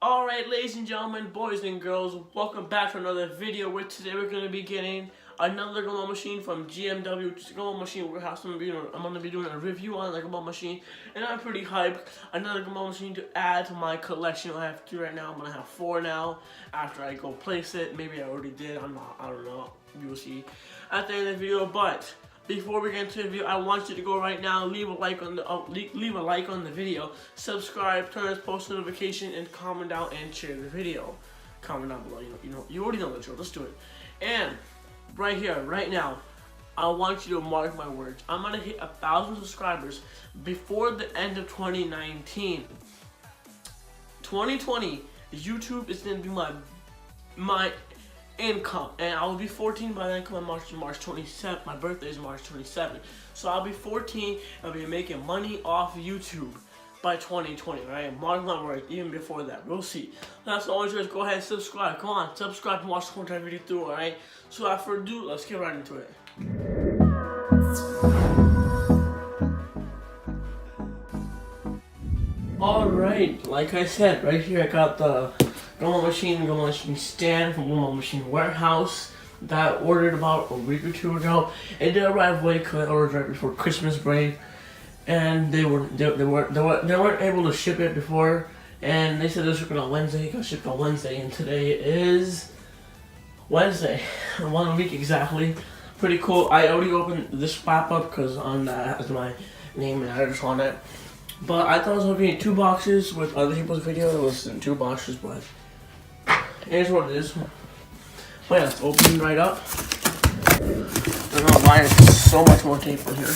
Alright, ladies and gentlemen, boys and girls, welcome back to another video where today we're going to be getting another Gumball machine from GMW, which is a Gumball machine warehouse. I'm going to be doing a review on the Gumball machine, and I'm pretty hyped. Another Gumball machine to add to my collection. I have 2 right now. I'm going to have 4 now after I go place it. Maybe I already did. I don't know. You will see at the end of the video, but before we get into the video, I want you to go right now, leave a like on the video, subscribe, turn on post notification, and comment down and share the video. Comment down below. You already know the drill. Let's do it. And right here, right now, I want you to mark my words. I'm gonna hit 1,000 subscribers before the end of 2019. 2020, YouTube is gonna be my income, and I will be 14 by then. Come March 27th. My birthday is March 27th, so I'll be 14. I'll be making money off YouTube by 2020. Right? Mark my words. Even before that, we'll see. That's all. Just go ahead and subscribe. Come on, subscribe and watch the whole entire video through. All right. So without further ado, let's get right into it. All right, like I said, right here I got the Gumball machine stand from Gumball Machine Warehouse that I ordered about a week or 2 ago. It did arrive late because I ordered right before Christmas break, and they weren't able to ship it before, and they said they were shipping on Wednesday. It got shipped on Wednesday, and today is Wednesday, 1 week exactly. Pretty cool. I already opened this wrap up because on that has my name and address on it. But I thought it was going to be in 2 boxes with other people's video. It was in 2 boxes, but here's what it is. But yeah, it's opening right up. I don't know why there's so much more tape in here.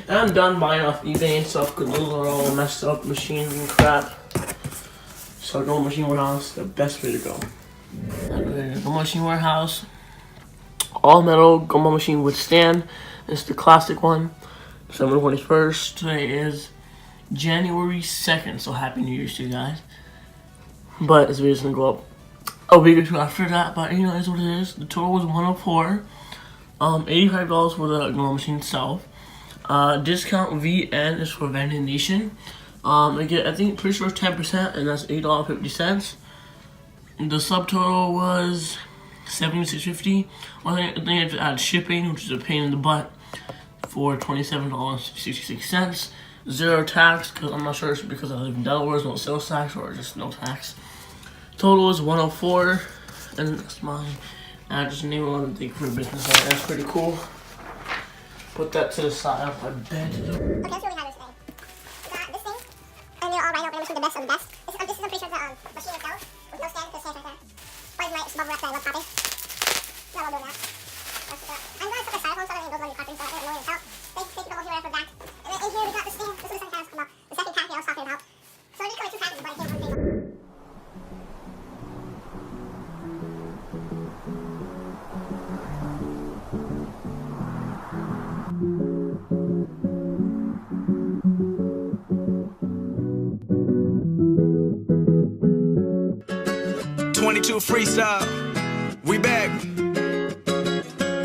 And I'm done buying off eBay and stuff because those are all messed up machines and crap. So Gumball Machine Warehouse, the best way to go. Gumball Machine Warehouse, all metal Gumball machine with stand. It's the classic one. December 21st. Today is January 2nd, so Happy New Year's to you guys. But this video's gonna go up a week or 2 after that, but you know, it's what it is. The total was $104. $85 for the Gumball machine itself. Discount VN is for Vending Nation. Again, I think pretty sure it's 10%, and that's $8.50. The subtotal was $76.50. I think I have to add shipping, which is a pain in the butt, for $27.66. 0 tax, because I'm not sure it's because I live in Delaware, there's no sales tax or just no tax. Total is $104, and that's my address and name on the for business. That's pretty cool. Put that to the side of my bed. Okay, that's what we have this thing. We got this thing, and they're all right up there, the best of the best. This is I'm pretty sure the machine itself, with no stand, the stand right there. Where's my bubble wrap that I love popping? No, I'll do that. I'm going to put the styrofoam so that it goes on the carton so I don't know it out. Thank you, Gumball Machine for that. And then in here we got the stand. This is the second time it's come out. The second pack I was talking about. So I did come in 2 packages, but it came in 1 thing. 22 freestyle, we back.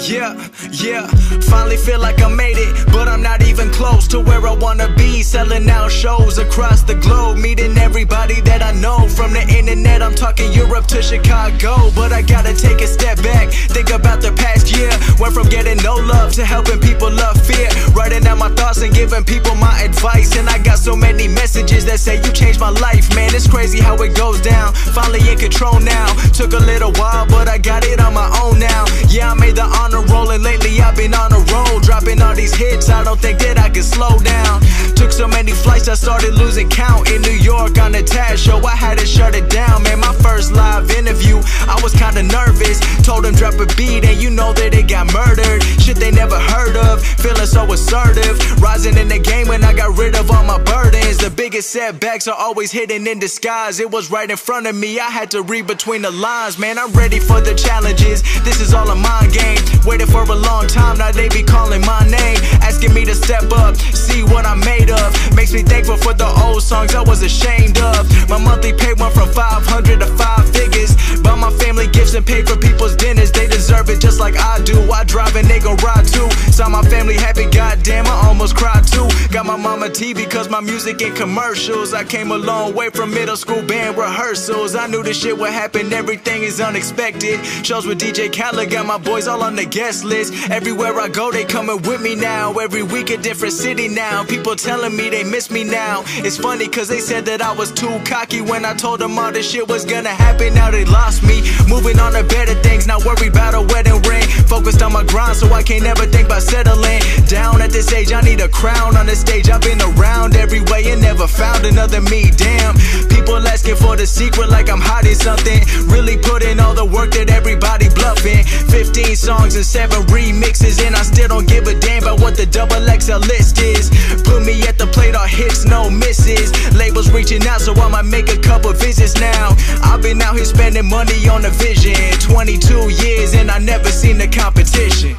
Yeah, finally feel like I made it, but I'm not even close to where I wanna be. Selling out shows across the globe, meeting everybody that I know. From the internet, I'm talking Europe to Chicago. But I gotta take a step back, think about the past year. Went from getting no love to helping people love fear. Writing out my thoughts and giving people my advice. And I got so many messages that say you changed my life. Man, it's crazy how it goes down. Finally in control now. Took a little while, but I got it on my own now. Yeah, I made the honor roll, and lately I've been on a roll, dropping all these hits. I don't think that I can slow down. Took so many flights I started losing count. In New York on the Taz show, I had to shut it down. Man, my first live interview, I was kinda nervous. Told them drop a beat and you know that it got murdered. Shit they never heard of, feeling so assertive. Rising in the game when I got rid of all my burdens. The biggest setbacks are always hidden in disguise. It was right in front of me, I had to read between the lines. Man, I'm ready for the challenges, this is all a mind game. Waited for a long time, now they be calling my name, asking me to step up, see what I'm made of. Makes me thankful for the old songs I was ashamed of. My monthly pay went from 500 to 5 figures. Bought my family gifts and paid for people's dinners. They deserve it just like I do. I drive and they gon' ride too. Saw my family happy, goddamn, I almost cried too. Got my my mama TV cause my music in commercials. I came a long way from middle school band rehearsals. I knew this shit would happen, everything is unexpected. Shows with DJ Khaled, got my boys all on the guest list. Everywhere I go, they coming with me now. Every week a different city now. People telling me they miss me now. It's funny cause they said that I was too cocky when I told them all this shit was gonna happen. Now they lost me. Moving on to better things, not worried about a wedding ring. Focused on my grind so I can't ever think about settling down. At this age I need a crown on the stage. I've been around every way and never found another me. Damn, people asking for the secret like I'm hiding something. Really put in all the work that everybody bluffing. 15 songs and 7 remixes and I still don't give a damn about what the XXL list is. Put me at the plate, all hits, no misses. Labels reaching out so I might make a couple visits now. I've been out here spending money on a vision. 22 years and I never seen the competition.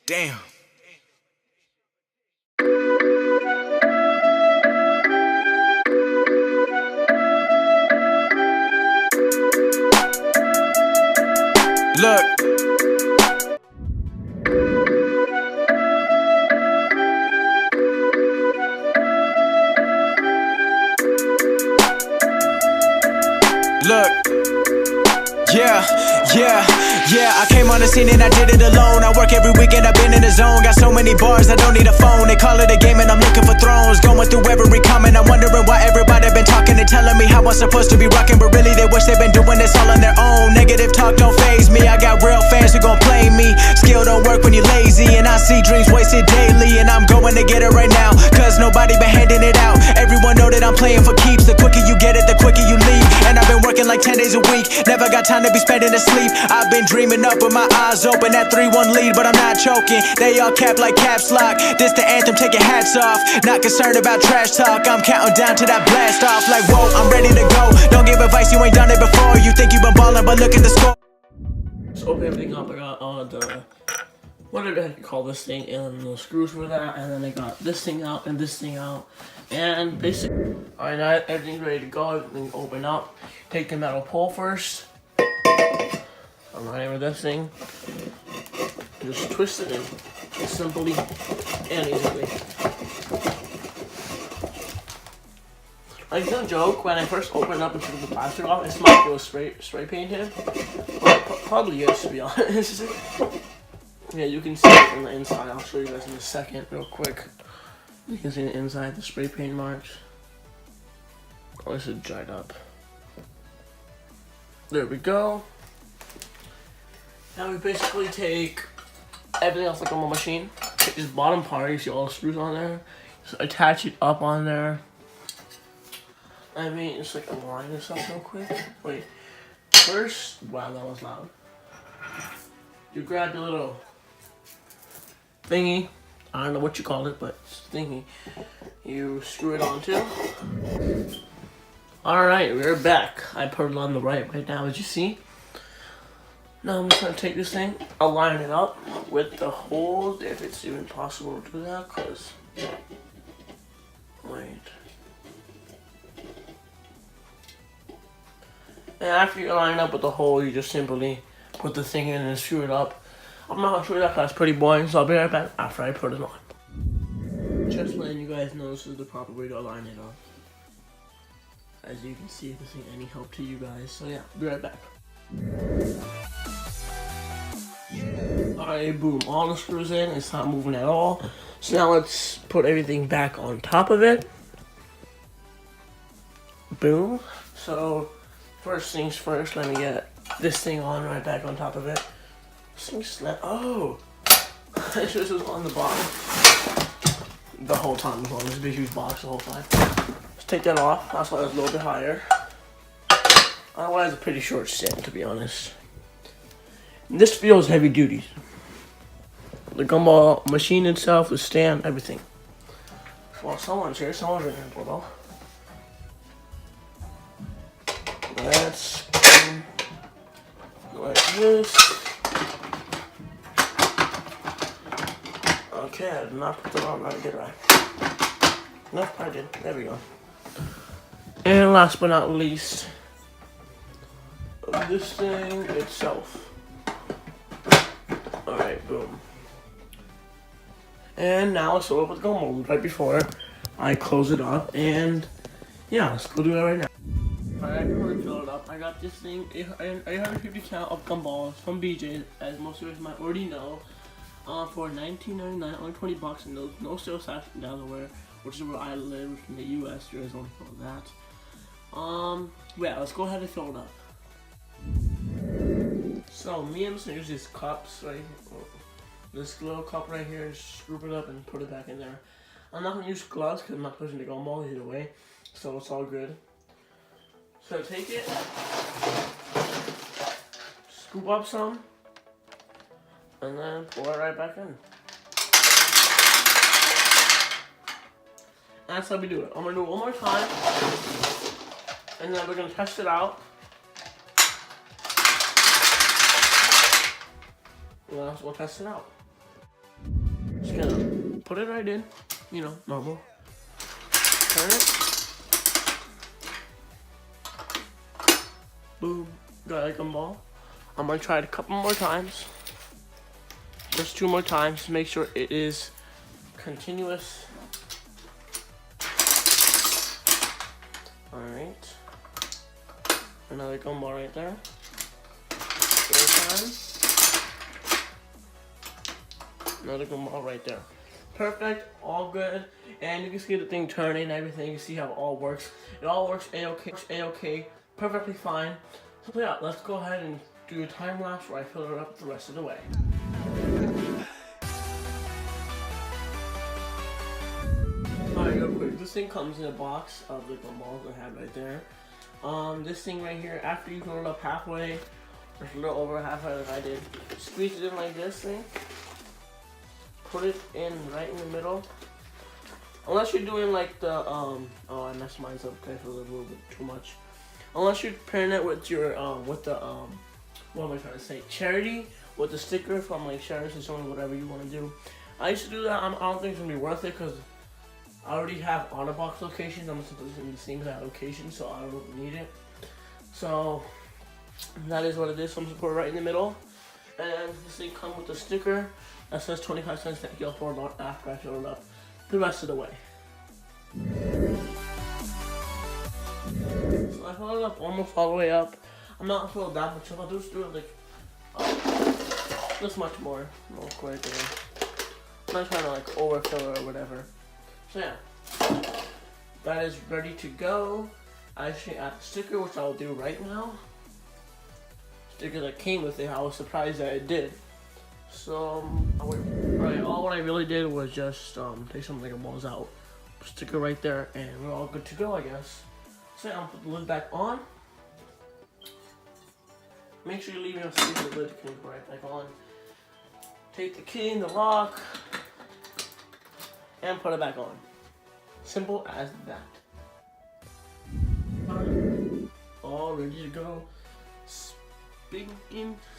Damn. Look. Look. Yeah, I came on the scene and I did it alone. I work every weekend, I've been in the zone. Got so many bars, I don't need a phone. They call it a game and I'm looking for thrones. Going through every comment, I'm wondering why everybody been talking and telling me how I'm supposed to be rocking. But really they wish they've been doing this all on their own. Negative talk don't faze me, I got real fans who gon' play me. Skill don't work when you're lazy, and I see dreams wasted daily. And I'm going to get it right now, cause nobody been handing it out. Everyone know that I'm playing for keeps. The quicker you get it, the quicker you leave. And I've been working like 10 days a week, never got time to be spending asleep. I've been dreaming up with my eyes open, that 3-1 lead, but I'm not choking. They all cap like caps lock. This the anthem, take your hats off. Not concerned about trash talk, I'm counting down to that blast off. Like whoa, I'm ready to go. Don't give advice, you ain't done it before. You think you been ballin', but look at the score. Just open everything up. I got the, what did I call this thing, and the screws for that, and then I got this thing out and this thing out, and basically, alright, now everything's ready to go. Everything open up. Take the metal pole first. I'm running with this thing. Just twist it in simply and easily. Like, no joke, when I first opened up and took the plastic off, it smelled like it was spray painted. Well, it probably is, to be honest. Yeah, you can see it from the inside. I'll show you guys in a second, real quick. You can see the inside, the spray paint marks. Oh, this is dried up. There we go. Now we basically take everything else like on my machine. Take this bottom part, you see all the screws on there. Just attach it up on there. I mean, it's like a line or something real quick. Wait, first, wow, that was loud. You grab the little thingy. I don't know what you call it, but it's a thingy. You screw it on too. Alright, we're back. I put it on the right now, as you see. Now I'm just gonna take this thing, align it up with the holes, if it's even possible to do that, cause, wait. And after you align it up with the hole, you just simply put the thing in and screw it up. I'm not gonna show you that cause that's pretty boring, so I'll be right back after I put it on. Just letting you guys know this is the proper way to align it up. As you can see, if this ain't any help to you guys, so yeah, be right back. Alright, boom, all the screws in, it's not moving at all. So now let's put everything back on top of it. Boom. So, first things first, let me get this thing on right back on top of it. This thing slept, oh! This was on the bottom. The whole time, it was on this big huge box the whole time. Let's take that off, that's why it's a little bit higher. Otherwise, a pretty short set, to be honest. And this feels heavy duty. The Gumball machine itself, the stand, everything. Well, someone's here. Someone's ringing the doorbell. Let's go like this. Okay, I did not put them on right, did I? No, I did. There we go. And last but not least, this thing itself. Alright, boom. And now let's fill it up with Gumball right before I close it up. And yeah, let's go do that right now. Alright, before we fill it up, I got this thing, 850 count of Gumballs from BJ's, as most of you guys might already know, for $19.99, only $20, and no sales tax in Delaware, which is where I live in the US. You guys don't know that. Yeah, let's go ahead and fill it up. So me, I'm just gonna use these cups right here. This little cup right here, just scoop it up and put it back in there. I'm not gonna use gloves because I'm not pushing the Gumball either way, so it's all good. So take it, scoop up some, and then pour it right back in. And that's how we do it. I'm gonna do it one more time, and then we're gonna test it out. Well, we'll test it out. Just gonna put it right in, you know, normal. Turn it. Boom. Got a Gumball. I'm gonna try it a couple more times. Just 2 more times to make sure it is continuous. Alright. Another Gumball right there. Third time. Another Gumball right there. Perfect, all good, and you can see the thing turning and everything. You see how it all works. It all works a-okay, perfectly fine. So yeah, let's go ahead and do a time lapse where I fill it up the rest of the way. Alright, real quick, this thing comes in a box of the Gumballs I have right there. This thing right here, after you fill it up halfway, or a little over halfway like I did, squeeze it in like this thing. Put it in right in the middle. Unless you're doing like the oh, I messed mine up because it was a little bit too much. Unless you're pairing it with your what am I trying to say? Charity with the sticker from like Sheriff's or something, whatever you want to do. I used to do that. I don't think it's gonna be worth it because I already have Otterbox locations. I'm just in the same exact location, so I don't need it. So that is what it is. So I'm just put it right in the middle, and this thing comes with a sticker that says 25 cents that you'll afford after I fill it up the rest of the way. So I fill it up almost all the way up. I'm not gonna fill it that much up. I'll just do it like this much more, real quick. I'm not trying to like overfill it or whatever. So yeah, that is ready to go. I actually add the sticker, which I'll do right now. Sticker that came with it. I was surprised that it did. So, all what I really did was just take some of the balls out, sticker right there, and we're all good to go, I guess. So I'm gonna put the lid back on. Make sure you leave your space the lid can go right back on. Take the key in the lock and put it back on. Simple as that. All ready to go.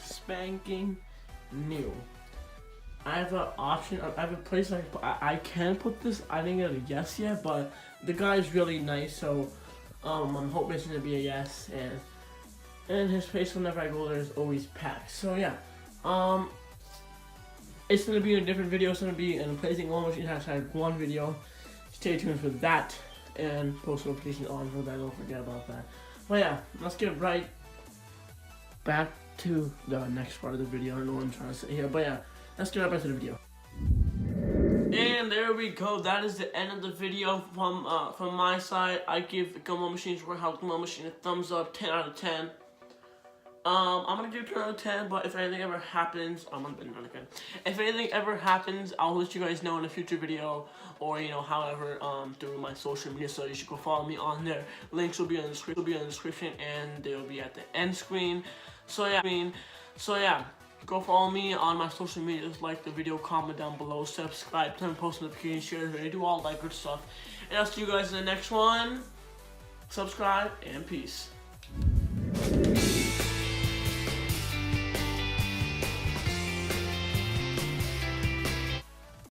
Spanking new. I have an option. I have a place I can put this. I didn't get a yes yet, but the guy's really nice, so I'm hoping it's gonna be a yes. And his place whenever I go there is always packed. So yeah, it's gonna be in a different video. It's gonna be in placing one machine #1 video. Stay tuned for that and post notifications on for that. Don't forget about that. But yeah, let's get right back to the next part of the video. I don't know what I'm trying to say here, but yeah, let's get right back to the video. And there we go. That is the end of the video from my side. I give Gumball Machine's Warehouse Gumball Machine a thumbs up, 10 out of 10. I'm gonna give it 10 out of 10, but if anything ever happens, if anything ever happens, I'll let you guys know in a future video, or you know, however, through my social media. So you should go follow me on there. Links will be in the description, and they'll be at the end screen. So yeah, go follow me on my social media. Just like the video, comment down below, subscribe, turn post notifications, share, do all that good stuff. And I'll see you guys in the next one. Subscribe and peace.